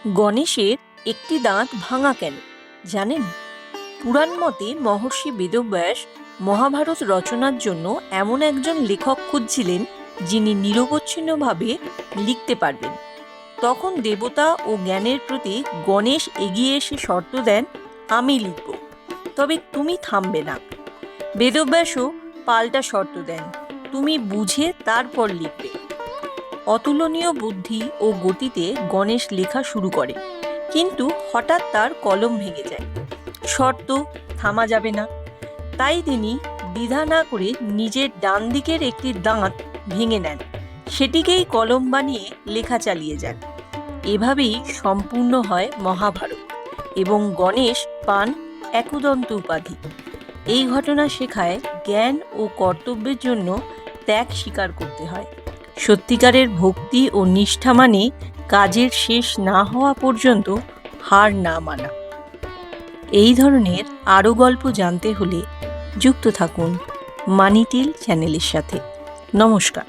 গণেশের একটি দাঁত ভাঙা কেন জানেন? পুরাণ মতে মহর্ষি বেদব্যাস মহাভারত রচনার জন্য এমন একজন লেখক খুঁজছিলেন যিনি নিরবচ্ছিন্নভাবে লিখতে পারবেন। তখন দেবতা ও জ্ঞানের প্রতি গণেশ এগিয়ে এসে শর্ত দেন, আমি লিখব, তবে তুমি থামবে না। বেদব্যাসও পাল্টা শর্ত দেন, তুমি বুঝে তারপর লিখবে। অতুলনীয় বুদ্ধি ও গতিতে গণেশ লেখা শুরু করে, কিন্তু হঠাৎ তার কলম ভেঙে যায়। শর্ত, থামা যাবে না। তাই তিনি দ্বিধা না করে নিজের ডান দিকের একটি দাঁত ভেঙে নেন, সেটিকেই কলম বানিয়ে লেখা চালিয়ে যান। এভাবেই সম্পূর্ণ হয় মহাভারত এবং গণেশ পান একদন্ত উপাধি। এই ঘটনা শেখায় জ্ঞান ও কর্তব্যের জন্য ত্যাগ স্বীকার করতে হয়। সত্যিকারের ভক্তি ও নিষ্ঠা মানে কাজের শেষ না হওয়া পর্যন্ত হার না মানা। এই ধরনের আরও গল্প জানতে হলে যুক্ত থাকুন মানিটেল চ্যানেলের সাথে। নমস্কার।